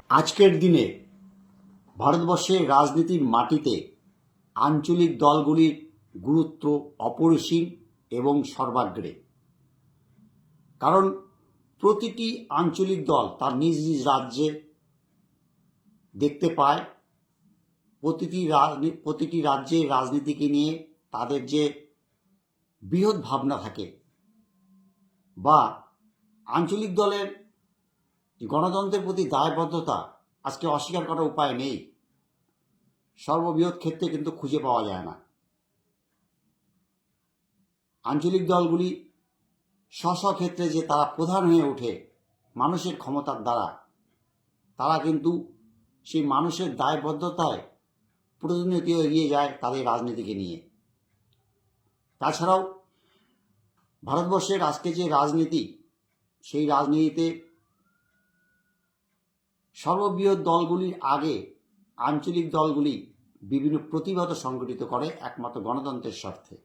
আজকের দিনে ভারতবর্ষের রাজনীতির মাটিতে আঞ্চলিক দলগুলির গুরুত্ব অপরিসীম এবং সর্বাগ্রে। কারণ প্রতিটি আঞ্চলিক দল তার নিজ নিজ রাজ্যে দেখতে পায় প্রতিটি রাজ্যের রাজনীতিকে নিয়ে তাদের যে বৃহৎ ভাবনা থাকে বা আঞ্চলিক দলের গণতন্ত্রের প্রতি দায়বদ্ধতা আজকে অস্বীকার করার উপায় নেই। সর্ববৃহৎ ক্ষেত্রে কিন্তু খুঁজে পাওয়া যায় না। আঞ্চলিক দলগুলি স্ব ক্ষেত্রে যে তারা প্রধান হয়ে ওঠে মানুষের ক্ষমতার দ্বারা, তারা কিন্তু সেই মানুষের দায়বদ্ধতায় প্রতিনিয়ত এগিয়ে যায় তাদের রাজনীতিকে নিয়ে। তাছাড়াও ভারতবর্ষের আজকে যে রাজনীতি, সেই রাজনীতিতে সর্ববৃহৎ দলগুলির আগে আঞ্চলিক দলগুলি বিভিন্ন প্রতিবাদ সংগঠিত করে একমাত্র গণতন্ত্রের স্বার্থে।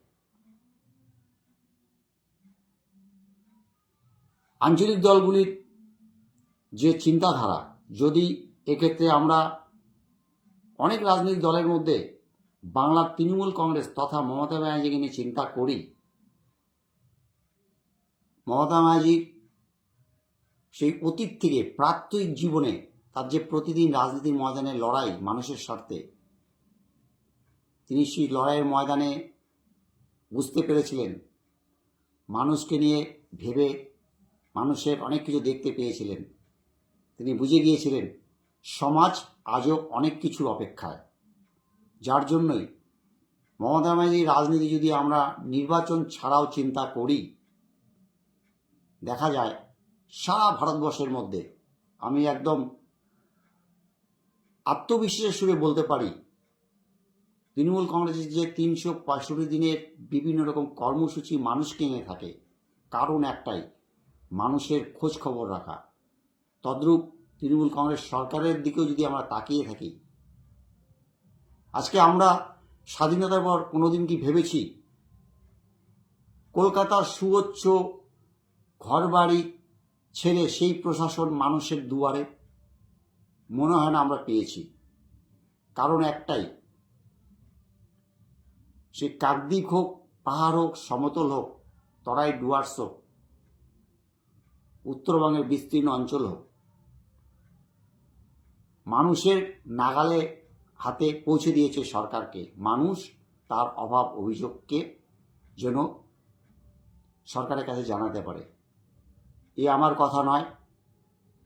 আঞ্চলিক দলগুলির যে চিন্তাধারা, যদি এক্ষেত্রে আমরা অনেক রাজনৈতিক দলের মধ্যে বাংলার তৃণমূল কংগ্রেস তথা মমতা ব্যানার্জিকে নিয়ে চিন্তা করি, মমতা ব্যানার্জির সেই অতীত থেকে প্রাত্যহিক জীবনে তার যে প্রতিদিন রাজনীতির ময়দানে লড়াই মানুষের স্বার্থে, তিনি সেই লড়াইয়ের ময়দানে বুঝতে পেরেছিলেন, মানুষকে নিয়ে ভেবে মানুষের অনেক কিছু দেখতে পেয়েছিলেন। তিনি বুঝে গিয়েছিলেন সমাজ আজও অনেক কিছুর অপেক্ষায়। যার জন্যই মমতা ব্যানার্জির রাজনীতি যদি আমরা নির্বাচন ছাড়াও চিন্তা করি, দেখা যায় সারা ভারতবর্ষের মধ্যে, আমি একদম আত্মবিশ্বাসের সুরে বলতে পারি, তৃণমূল কংগ্রেসের যে 365 দিনের বিভিন্ন রকম কর্মসূচি মানুষকে নিয়ে থাকে, কারণ একটাই, মানুষের খোঁজ খবর রাখা। তদ্রূপ তৃণমূল কংগ্রেস সরকারের দিকেও যদি আমরা তাকিয়ে থাকি, আজকে আমরা স্বাধীনতার পর কোনোদিন কি ভেবেছি কলকাতার সুউচ্চ ঘরবাড়ি ছেড়ে সেই প্রশাসন মানুষের দুয়ারে? মনে হয় না আমরা পেয়েছি। কারণ একটাই, সে কাকদ্বীপ হোক, পাহাড় হোক, সমতল হোক, তরাই ডুয়ার্স হোক, উত্তরবঙ্গের বিস্তীর্ণ অঞ্চল হোক, মানুষের নাগালে হাতে পৌঁছে দিয়েছে সরকারকে। মানুষ তার অভাব অভিযোগকে যেন সরকারের কাছে জানাতে পারে। এ আমার কথা নয়,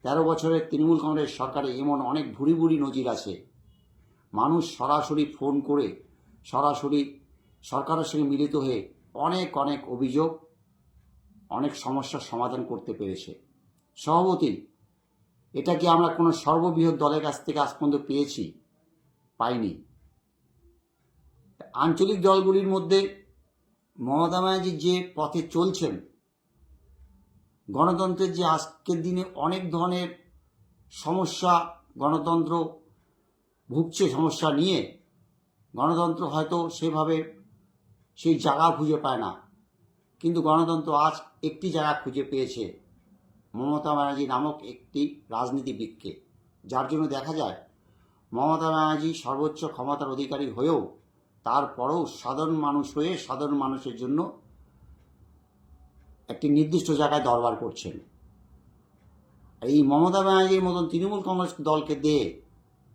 13 বছরের তৃণমূল কংগ্রেস সরকারে এমন অনেক ভুরি ভুরি নজির আছে। মানুষ সরাসরি ফোন করে সরাসরি সরকারের সঙ্গে মিলিত হয়ে অনেক অনেক অভিযোগ, অনেক সমস্যার সমাধান করতে পেরেছে। সভাপতি, এটা কি আমরা কোনো সর্ববৃহৎ দলের কাছ থেকে আজ পর্যন্ত পেয়েছি? পাইনি। আঞ্চলিক দলগুলির মধ্যে মমতা ব্যানার্জি যে পথে চলছেন, গণতন্ত্রের যে আজকের দিনে অনেক ধরনের সমস্যা, গণতন্ত্র ভুগছে সমস্যা নিয়ে, গণতন্ত্র হয়তো সেভাবে সেই জায়গা খুঁজে পায় না, কিন্তু গণতন্ত্র আজ একটি জায়গা খুঁজে পেয়েছে, মমতা ব্যানার্জি নামক একটি রাজনীতিবিদকে। যার জন্য দেখা যায় মমতা ব্যানার্জি সর্বোচ্চ ক্ষমতার অধিকারী হয়েও তারপরেও সাধারণ মানুষ হয়ে সাধারণ মানুষের জন্য একটি নির্দিষ্ট জায়গায় দরবার করছেন। এই মমতা ব্যানার্জির মতন তৃণমূল কংগ্রেস দলকে দিয়ে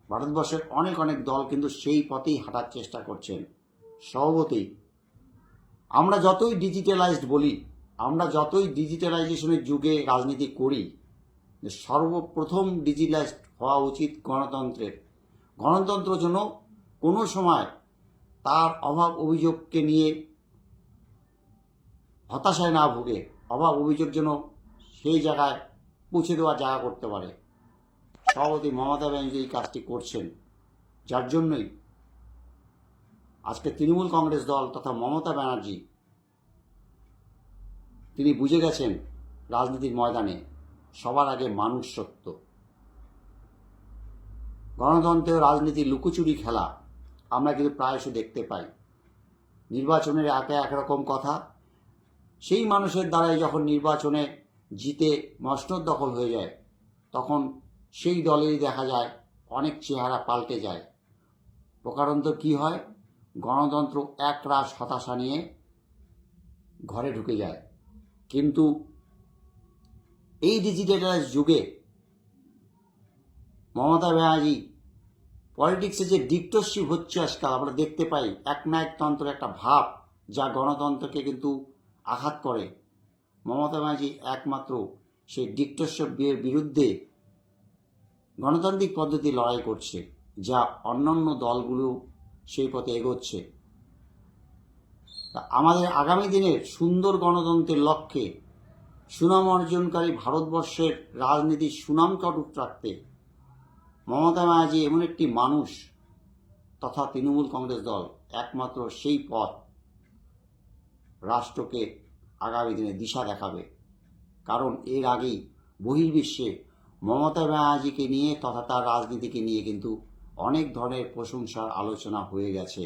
ভারতবর্ষের অনেক অনেক দল কিন্তু সেই পথেই হাঁটার চেষ্টা করছেন। সভাপতি, আমরা যতই ডিজিটালাইজড বলি, আমরা যতই ডিজিটালাইজেশনের যুগে রাজনীতি করি, সর্বপ্রথম ডিজিটালাইজড হওয়া উচিত গণতন্ত্রের। গণতন্ত্র যেন কোনো সময় তার অভাব অভিযোগকে নিয়ে হতাশায় না ভুগে, অভাব অভিযোগ যেন সেই জায়গায় পৌঁছে দেওয়ার জায়গা করতে পারে। সভাপতি, মমতা ব্যানার্জি এই কাজটি করছেন। যার জন্যই আজকে তৃণমূল কংগ্রেস দল তথা মমতা ব্যানার্জি, তিনি বুঝে গেছেন রাজনীতির ময়দানে সবার আগে মানুষ সত্য। গণতন্ত্রের রাজনীতির লুকোচুরি খেলা আমরা কিন্তু প্রায়শ দেখতে পাই। নির্বাচনের একে একরকম কথা, সেই মানুষের দ্বারাই যখন নির্বাচনে জিতে মসনদ দখল হয়ে যায়, তখন সেই দলেরই দেখা যায় অনেক চেহারা পাল্টে যায়। প্রকারান্তর কী হয়, গণতন্ত্র একরাশ হতাশা নিয়ে ঘরে ঢুকে যায়। কিন্তু এই ডিজিটালাইজ যুগে মমতা ব্যানার্জি পলিটিক্সে যে ডিক্টেটরশিপ হচ্ছে আজকাল আমরা দেখতে পাই, একনায়কতন্ত্রের একটা ভাব যা গণতন্ত্রকে কিন্তু আঘাত করে। মমতা ব্যানার্জি একমাত্র সেই ডিক্টেটরশিপের বিরুদ্ধে গণতান্ত্রিক পদ্ধতি লড়াই করছে, যা অন্যান্য দলগুলো সেই পথে এগোচ্ছে। তা আমাদের আগামী দিনের সুন্দর গণতন্ত্রের লক্ষ্যে সুনাম অর্জনকারী ভারতবর্ষের রাজনীতির সুনামকে অটুট রাখতে মমতা ব্যানার্জি এমন একটি মানুষ তথা তৃণমূল কংগ্রেস দল একমাত্র সেই পথ রাষ্ট্রকে আগামী দিনে দিশা দেখাবে। কারণ এর আগেই বহির্বিশ্বে মমতা ব্যানার্জিকে নিয়ে তথা তার রাজনীতিকে নিয়ে কিন্তু অনেক ধরনের প্রশংসার আলোচনা হয়ে গেছে।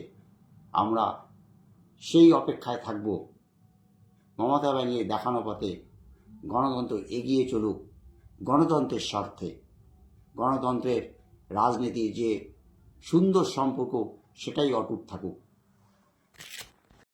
আমরা সেই অপেক্ষায় থাকব মমতা ব্যানার্জি দেখানো পথে গণতন্ত্র এগিয়ে চলুক, গণতন্ত্রের স্বার্থে, গণতন্ত্রের রাজনীতির যে সুন্দর সম্পর্ক সেটাই অটুট থাকুক।